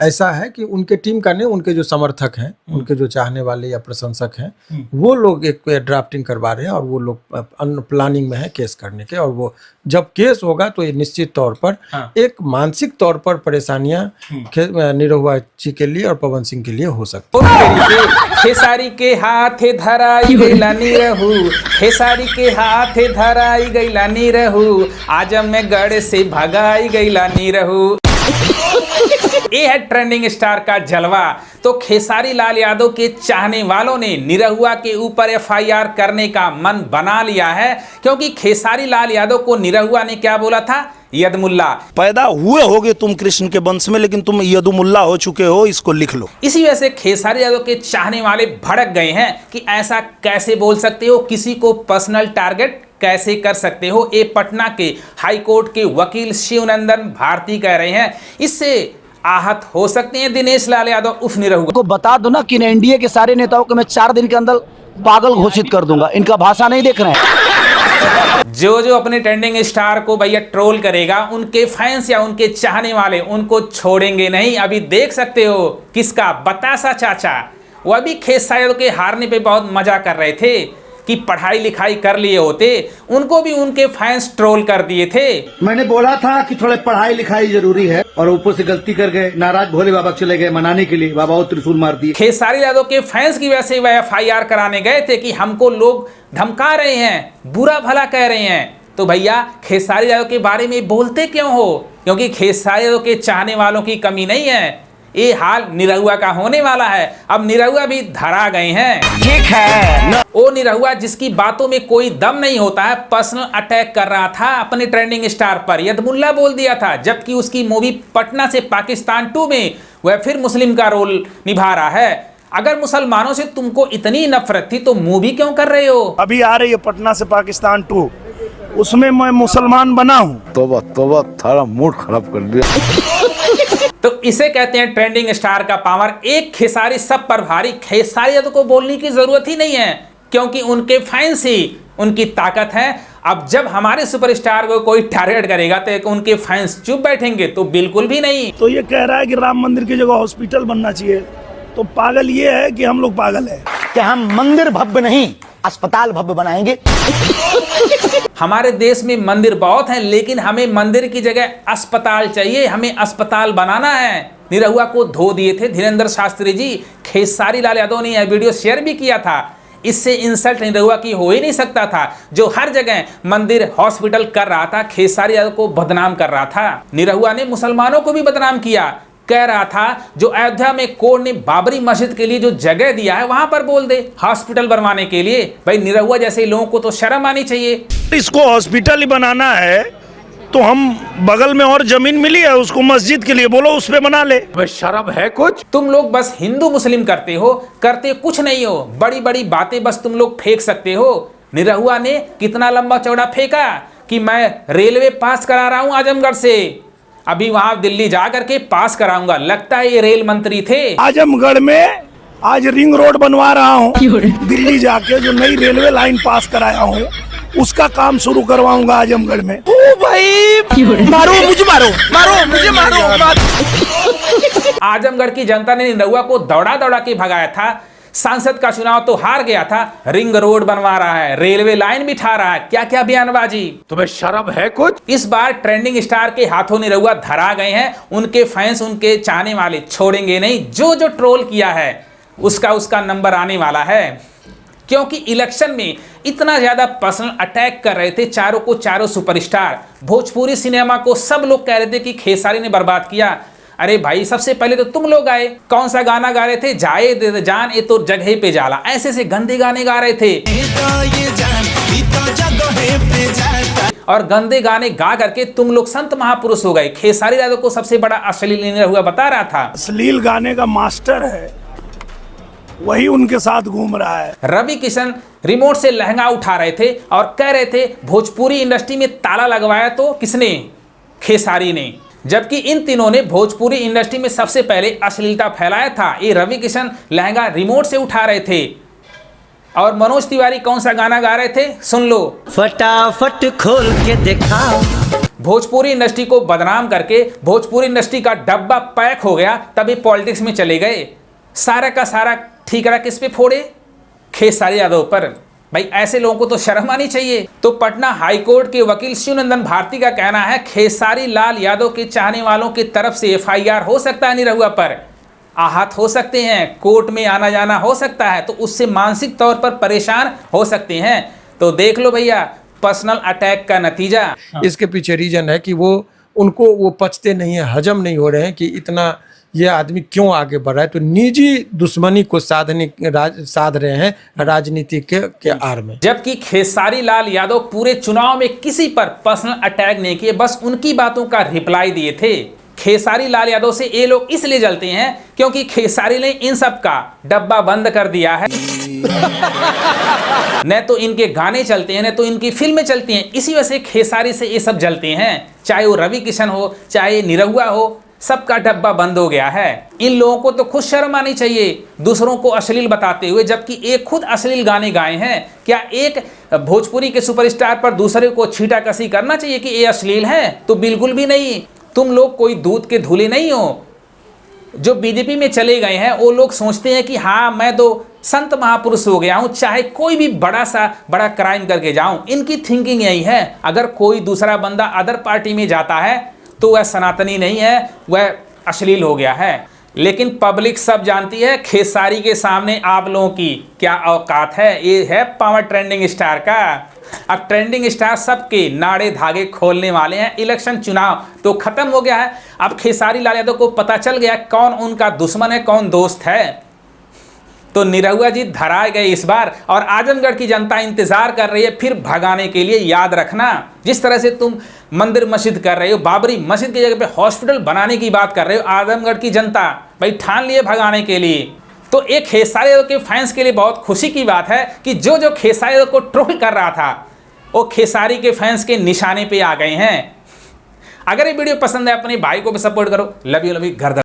ऐसा है कि उनके टीम का नहीं, उनके जो समर्थक हैं, उनके जो चाहने वाले या प्रशंसक हैं, वो लोग एक ड्राफ्टिंग करवा रहे हैं और वो लोग प्लानिंग में है केस करने के। और वो जब केस होगा तो ये निश्चित तौर पर एक मानसिक तौर पर परेशानियां निरहुआ जी के लिए और पवन सिंह के लिए हो सकती है। खेसारी के हाथे धराई गईला निरहु, खेसारी के हाथे धराई गईला निरहु, आजम में गढ़ से भगाई गईला निरहु। ये है ट्रेंडिंग स्टार का जलवा। तो खेसारी लाल यादव के चाहने वालों ने निरहुआ के ऊपर एफआईआर करने का मन बना लिया है, क्योंकि खेसारी लाल यादव को निरहुआ ने क्या बोला था, यदमुल्ला। पैदा हुए होगे तुम कृष्ण के वंश में, लेकिन तुम यदुमुल्ला हो चुके हो, इसको लिख लो। इसी वजह से खेसारी यादव के चाहने वाले भड़क गए हैं कि ऐसा कैसे बोल सकते हो, किसी को पर्सनल टारगेट कैसे कर सकते हो। ये पटना के हाई कोर्ट के वकील शिवनंदन भारती कह रहे हैं। इससे आहत हो सकते हैं दिनेश लाल यादव उफ निरहुआ को। बता दो ना कि एनडीए के सारे नेताओं को मैं 4 दिन के अंदर पागल घोषित कर दूंगा। इनका भाषा नहीं देख रहे हैं। जो अपने ट्रेंडिंग स्टार को भैया ट्रोल करेगा, उनके फैंस या उनके चाहने वाले उनको छोड़ेंगे नहीं। अभी देख सकते हो किसका, बतासा चाचा, वो अभी खेसारी यादव के हारने पे बहुत मजा कर रहे थे कि पढ़ाई लिखाई कर लिए होते, उनको भी उनके फैंस ट्रोल कर दिए थे। मैंने बोला था कि थोड़े पढ़ाई लिखाई जरूरी है, और ऊपर से गलती कर गए, नाराज भोले बाबा चले गए मनाने के लिए, बाबा वो त्रिशूल मार दिए। खेसारी यादव के फैंस की वजह से वह एफआईआर कराने गए थे कि हमको लोग धमका रहे हैं, बुरा भला कह रहे हैं। तो भैया खेसारी यादव के बारे में बोलते क्यों हो, क्योंकि खेसारी यादव के चाहने वालों की कमी नहीं है। ये हाल निरहुआ का होने वाला है। अब निरहुआ भी धरा गए हैं। ठीक है। वो निरहुआ जिसकी बातों में कोई दम नहीं होता है, पर्सनल अटैक कर रहा था अपने ट्रेंडिंग स्टार पर, यदमुल्ला बोल दिया था, जबकि उसकी मूवी पटना से पाकिस्तान 2 में वह फिर मुस्लिम का रोल निभा रहा है। अगर मुसलमानों से तुमको इतनी नफरत थी तो मूवी क्यों कर रहे हो? अभी आ रही है पटना से पाकिस्तान 2, उसमें मैं मुसलमान बना हूँ। तोबा तोबा, थारा मूड खराब कर दिया। तो इसे कहते हैं ट्रेंडिंग स्टार का पावर। एक खेसारी सब पर भारी। खेसारी यादव को बोलने की जरूरत ही नहीं है, क्योंकि उनके फैंस ही उनकी ताकत है। अब जब हमारे सुपरस्टार को कोई टारगेट करेगा तो उनके फैंस चुप बैठेंगे? तो बिल्कुल भी नहीं। तो ये कह रहा है कि राम मंदिर की जगह हॉस्पिटल बनना चाहिए। तो पागल ये है कि हम लोग पागल है कि हम मंदिर भव्य नहीं, अस्पताल भव्य बनाएंगे। हमारे देश में मंदिर बहुत हैं, लेकिन हमें मंदिर की जगह अस्पताल चाहिए। हमें अस्पताल बनाना है। निरहुआ को धो दिए थे धीरेन्द्र शास्त्री जी। खेसारी लाल यादव ने यह वीडियो शेयर भी किया था। इससे इंसल्ट निरहुआ की हो ही नहीं सकता था, जो हर जगह मंदिर हॉस्पिटल कर रहा था, खेसारी यादव को बदनाम कर रहा था। निरहुआ ने मुसलमानों को भी बदनाम किया, कह रहा था जो अयोध्या में कोर्ट ने बाबरी मस्जिद के लिए जो जगह दिया है वहां पर बोल दे हॉस्पिटल बनवाने के लिए। भाई निरहुआ जैसे लोगों को तो शर्म आनी चाहिए। इसको हॉस्पिटल ही बनाना है तो हम बगल में और जमीन मिली है उसको मस्जिद के लिए, बोलो उस पे बना ले। शर्म है कुछ? तुम लोग बस हिंदू मुस्लिम करते हो, करते कुछ नहीं हो। बड़ी बड़ी बातें बस तुम लोग फेंक सकते हो। निरहुआ ने कितना लंबा चौड़ा फेंका कि मैं रेलवे पास करा रहा हूं आजमगढ़ से, अभी वहां दिल्ली जा करके पास कराऊंगा। लगता है ये रेल मंत्री थे। आजमगढ़ में आज रिंग रोड बनवा रहा हूँ, दिल्ली जाके जो नई रेलवे लाइन पास कराया हूँ उसका काम शुरू करवाऊंगा आजमगढ़ में। ओ भाई मारो मुझे, मारो मुझे, मारो। आजमगढ़ की जनता ने निरहुआ को दौड़ा दौड़ा के भगाया था। सांसद का चुनाव तो हार गया था, रिंग रोड बनवा रहा है, रेलवे लाइन बिठा रहा है, क्या क्या बयानबाजी। तुम्हें शर्म है कुछ? इस बार ट्रेंडिंग स्टार के हाथों निरहुआ धरा गए हैं। उनके फैंस, उनके चाहने वाले छोड़ेंगे नहीं। जो जो ट्रोल किया है उसका नंबर आने वाला है, क्योंकि इलेक्शन में इतना ज्यादा पर्सनल अटैक कर रहे थे चारों को चारों सुपरस्टार। भोजपुरी सिनेमा को सब लोग कह रहे थे कि खेसारी ने बर्बाद किया। अरे भाई सबसे पहले तो तुम लोग आए, कौन सा गाना गा रहे थे, जाए दे जान ये तो जगह पे जाला, ऐसे से गंदे गाने गा रहे थे। और गंदे गाने गा करके तुम लोग संत महापुरुष हो गए। खेसारी यादव को सबसे बड़ा अश्लील निरहुआ बता रहा था। अश्लील गाने का मास्टर है, वही उनके साथ घूम रहा है। रवि किशन रिमोट से लहंगा उठा रहे थे और कह रहे थे भोजपुरी इंडस्ट्री में ताला लगवाया तो किसने, खेसारी ने। जबकि इन तीनों ने भोजपुरी इंडस्ट्री में सबसे पहले अश्लीलता फैलाया था। ये रवि किशन लहंगा रिमोट से उठा रहे थे। और मनोज तिवारी कौन सा गाना गा रहे थे, सुन लो। फटाफट खोल के दिखाओ। भोजपुरी इंडस्ट्री को बदनाम करके भोजपुरी इंडस्ट्री का डब्बा पैक हो गया, तभी पॉलिटिक्स में चले गए। सारा का सारा ठीकरा किस पे फोड़े? खेसारी यादव पर। भाई ऐसे लोगों को तो शर्म आनी चाहिए। तो पटना हाईकोर्ट के वकील शिवनंदन भारती का कहना है खेसारी लाल यादव के चाहने वालों की तरफ से एफआईआर हो सकता है निरहुआ पर, आहत हो सकते हैं, कोर्ट में आना जाना हो सकता है, तो उससे मानसिक तौर पर परेशान हो सकते हैं। तो देख लो भैया पर्सनल अटैक का नतीजा। इसके पीछे रीजन है कि उनको वो पचते नहीं है, हजम नहीं हो रहे हैं कि इतना ये आदमी क्यों आगे बढ़ रहा है। तो निजी दुश्मनी को साध रहे हैं राजनीति के आड़ में। जबकि खेसारी लाल यादव पूरे चुनाव में किसी पर पर्सनल अटैक नहीं किए, बस उनकी बातों का रिप्लाई दिए थे। खेसारी लाल यादव से ये लोग इसलिए जलते हैं क्योंकि खेसारी ने इन सब का डब्बा बंद कर दिया है। न तो इनके गाने चलते हैं, न तो इनकी फिल्में चलती हैं। इसी वजह से खेसारी से ये सब जलते हैं, चाहे वो रवि किशन हो, चाहे निरहुआ हो, सबका डब्बा बंद हो गया है। इन लोगों को तो खुद शर्म आनी चाहिए दूसरों को अश्लील बताते हुए, जबकि एक खुद अश्लील गाने गाए हैं। क्या एक भोजपुरी के सुपरस्टार पर दूसरे को छींटाकशी करना चाहिए कि ये अश्लील है? तो बिल्कुल भी नहीं। तुम लोग कोई दूध के धुले नहीं हो। जो बीजेपी में चले गए हैं वो लोग सोचते हैं कि हाँ मैं तो संत महापुरुष हो गया हूं, चाहे कोई भी बड़ा क्राइम करके जाऊं। इनकी थिंकिंग यही है। अगर कोई दूसरा बंदा अदर पार्टी में जाता है तो वह सनातनी नहीं है, वह अश्लील हो गया है। लेकिन पब्लिक सब जानती है खेसारी के सामने आप लोगों की क्या औकात है। ये है पावर ट्रेंडिंग स्टार का। अब ट्रेंडिंग स्टार सबके नाड़े धागे खोलने वाले हैं। इलेक्शन चुनाव तो खत्म हो गया है। अब खेसारी लाल यादव को पता चल गया कौन उनका दुश्मन है, कौन दोस्त है। तो निरहुआ जी धराए गए इस बार, और आजमगढ़ की जनता इंतजार कर रही है फिर भगाने के लिए। याद रखना, जिस तरह से तुम मंदिर मस्जिद कर रहे हो, बाबरी मस्जिद की जगह पे हॉस्पिटल बनाने की बात कर रहे हो, आजमगढ़ की जनता भाई ठान लिए भगाने के लिए। तो एक खेसारी यादव के फैंस के लिए बहुत खुशी की बात है कि जो खेसारी यादव को ट्रोल कर रहा था वो खेसारी के फैंस के निशाने पे आ गए हैं। अगर ये वीडियो पसंद है अपने भाई को भी सपोर्ट करो। लव यू गर्दन।